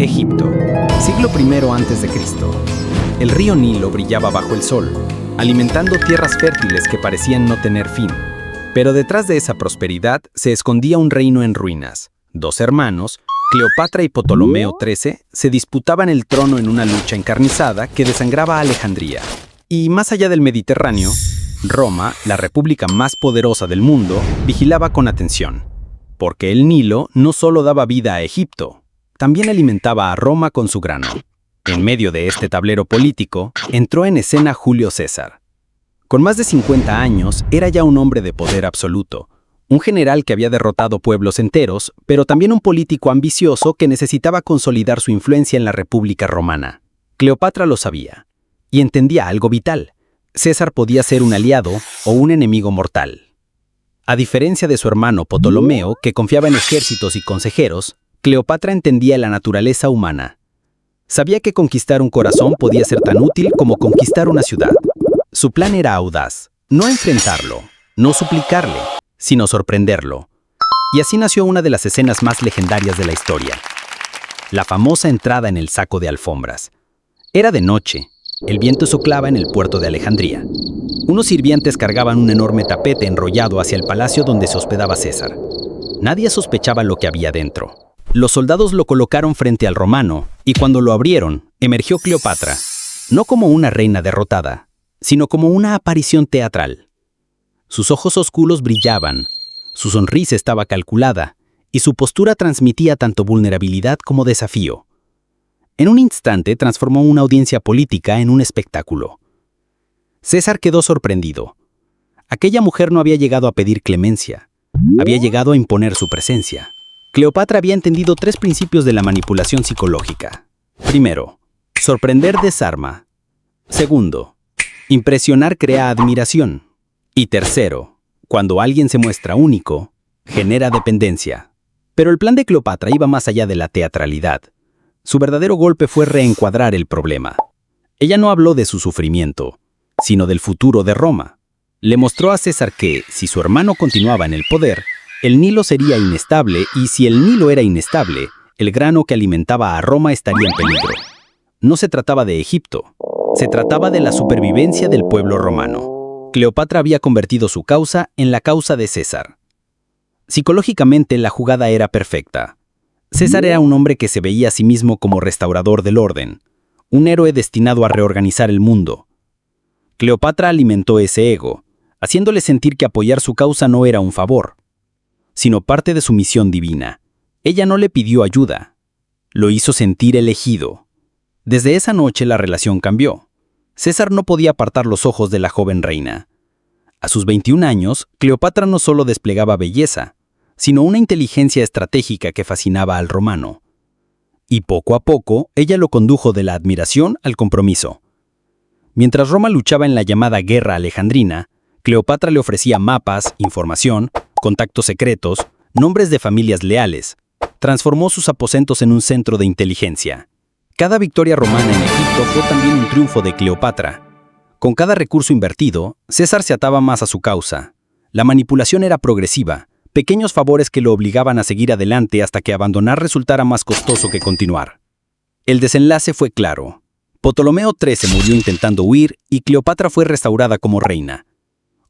Egipto, siglo I a.C. El río Nilo brillaba bajo el sol, alimentando tierras fértiles que parecían no tener fin. Pero detrás de esa prosperidad se escondía un reino en ruinas. Dos hermanos, Cleopatra y Ptolomeo XIII, se disputaban el trono en una lucha encarnizada que desangraba a Alejandría. Y más allá del Mediterráneo, Roma, la república más poderosa del mundo, vigilaba con atención. Porque el Nilo no solo daba vida a Egipto, también alimentaba a Roma con su grano. En medio de este tablero político, entró en escena Julio César. Con más de 50 años, era ya un hombre de poder absoluto, un general que había derrotado pueblos enteros, pero también un político ambicioso que necesitaba consolidar su influencia en la República Romana. Cleopatra lo sabía, y entendía algo vital: César podía ser un aliado o un enemigo mortal. A diferencia de su hermano Ptolomeo, que confiaba en ejércitos y consejeros, Cleopatra entendía la naturaleza humana. Sabía que conquistar un corazón podía ser tan útil como conquistar una ciudad. Su plan era audaz: no enfrentarlo, no suplicarle, sino sorprenderlo. Y así nació una de las escenas más legendarias de la historia: la famosa entrada en el saco de alfombras. Era de noche, el viento soplaba en el puerto de Alejandría. Unos sirvientes cargaban un enorme tapete enrollado hacia el palacio donde se hospedaba César. Nadie sospechaba lo que había dentro. Los soldados lo colocaron frente al romano, y cuando lo abrieron, emergió Cleopatra, no como una reina derrotada, sino como una aparición teatral. Sus ojos oscuros brillaban, su sonrisa estaba calculada, y su postura transmitía tanto vulnerabilidad como desafío. En un instante transformó una audiencia política en un espectáculo. César quedó sorprendido. Aquella mujer no había llegado a pedir clemencia, había llegado a imponer su presencia. Cleopatra había entendido 3 principios de la manipulación psicológica. Primero, sorprender desarma. Segundo, impresionar crea admiración. Y tercero, cuando alguien se muestra único, genera dependencia. Pero el plan de Cleopatra iba más allá de la teatralidad. Su verdadero golpe fue reencuadrar el problema. Ella no habló de su sufrimiento, sino del futuro de Roma. Le mostró a César que, si su hermano continuaba en el poder, el Nilo sería inestable, y si el Nilo era inestable, el grano que alimentaba a Roma estaría en peligro. No se trataba de Egipto, se trataba de la supervivencia del pueblo romano. Cleopatra había convertido su causa en la causa de César. Psicológicamente, la jugada era perfecta. César era un hombre que se veía a sí mismo como restaurador del orden, un héroe destinado a reorganizar el mundo. Cleopatra alimentó ese ego, haciéndole sentir que apoyar su causa no era un favor, sino parte de su misión divina. Ella no le pidió ayuda, lo hizo sentir elegido. Desde esa noche la relación cambió. César no podía apartar los ojos de la joven reina. A sus 21 años, Cleopatra no solo desplegaba belleza, sino una inteligencia estratégica que fascinaba al romano. Y poco a poco, ella lo condujo de la admiración al compromiso. Mientras Roma luchaba en la llamada Guerra Alejandrina, Cleopatra le ofrecía mapas, información, contactos secretos, nombres de familias leales. Transformó sus aposentos en un centro de inteligencia. Cada victoria romana en Egipto fue también un triunfo de Cleopatra. Con cada recurso invertido, César se ataba más a su causa. La manipulación era progresiva, pequeños favores que lo obligaban a seguir adelante hasta que abandonar resultara más costoso que continuar. El desenlace fue claro. Ptolomeo XIII murió intentando huir y Cleopatra fue restaurada como reina.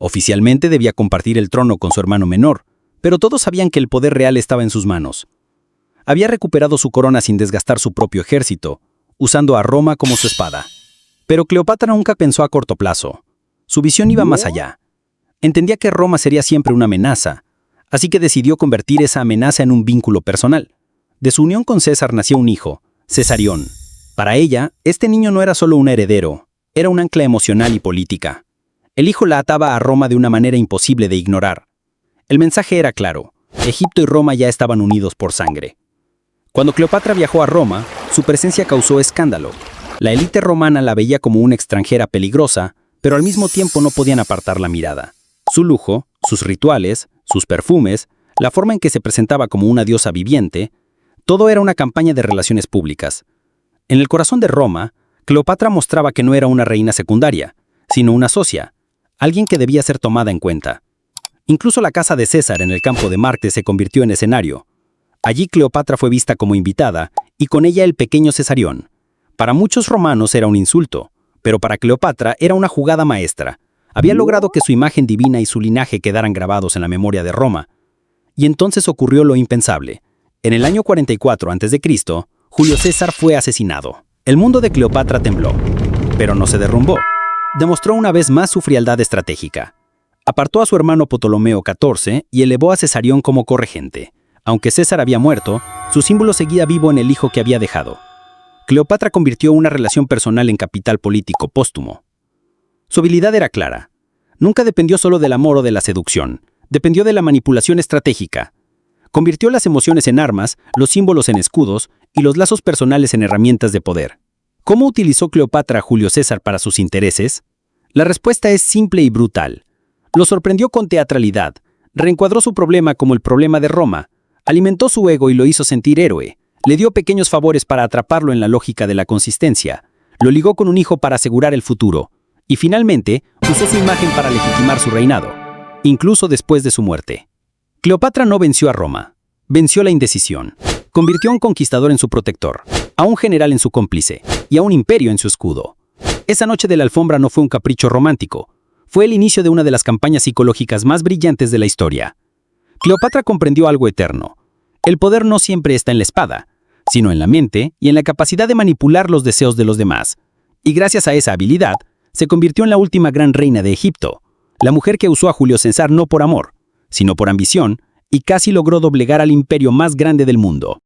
Oficialmente debía compartir el trono con su hermano menor, pero todos sabían que el poder real estaba en sus manos. Había recuperado su corona sin desgastar su propio ejército, usando a Roma como su espada. Pero Cleopatra nunca pensó a corto plazo. Su visión iba más allá. Entendía que Roma sería siempre una amenaza, así que decidió convertir esa amenaza en un vínculo personal. De su unión con César nació un hijo, Cesarión. Para ella, este niño no era solo un heredero, era un ancla emocional y política. El hijo la ataba a Roma de una manera imposible de ignorar. El mensaje era claro: Egipto y Roma ya estaban unidos por sangre. Cuando Cleopatra viajó a Roma, su presencia causó escándalo. La élite romana la veía como una extranjera peligrosa, pero al mismo tiempo no podían apartar la mirada. Su lujo, sus rituales, sus perfumes, la forma en que se presentaba como una diosa viviente, todo era una campaña de relaciones públicas. En el corazón de Roma, Cleopatra mostraba que no era una reina secundaria, sino una socia, alguien que debía ser tomada en cuenta. Incluso la casa de César en el campo de Marte se convirtió en escenario. Allí Cleopatra fue vista como invitada, y con ella el pequeño Cesarión. Para muchos romanos era un insulto, pero para Cleopatra era una jugada maestra. Había logrado que su imagen divina y su linaje quedaran grabados en la memoria de Roma. Y entonces ocurrió lo impensable. En el año 44 a.C., Julio César fue asesinado. El mundo de Cleopatra tembló, pero no se derrumbó. Demostró una vez más su frialdad estratégica. Apartó a su hermano Ptolomeo XIV y elevó a Cesarión como corregente. Aunque César había muerto, su símbolo seguía vivo en el hijo que había dejado. Cleopatra convirtió una relación personal en capital político póstumo. Su habilidad era clara. Nunca dependió solo del amor o de la seducción. Dependió de la manipulación estratégica. Convirtió las emociones en armas, los símbolos en escudos y los lazos personales en herramientas de poder. ¿Cómo utilizó Cleopatra a Julio César para sus intereses? La respuesta es simple y brutal. Lo sorprendió con teatralidad, reencuadró su problema como el problema de Roma, alimentó su ego y lo hizo sentir héroe, le dio pequeños favores para atraparlo en la lógica de la consistencia, lo ligó con un hijo para asegurar el futuro, y finalmente usó su imagen para legitimar su reinado, incluso después de su muerte. Cleopatra no venció a Roma, venció la indecisión, convirtió a un conquistador en su protector, a un general en su cómplice y a un imperio en su escudo. Esa noche de la alfombra no fue un capricho romántico, fue el inicio de una de las campañas psicológicas más brillantes de la historia. Cleopatra comprendió algo eterno. El poder no siempre está en la espada, sino en la mente y en la capacidad de manipular los deseos de los demás. Y gracias a esa habilidad, se convirtió en la última gran reina de Egipto, la mujer que usó a Julio César no por amor, sino por ambición, y casi logró doblegar al imperio más grande del mundo.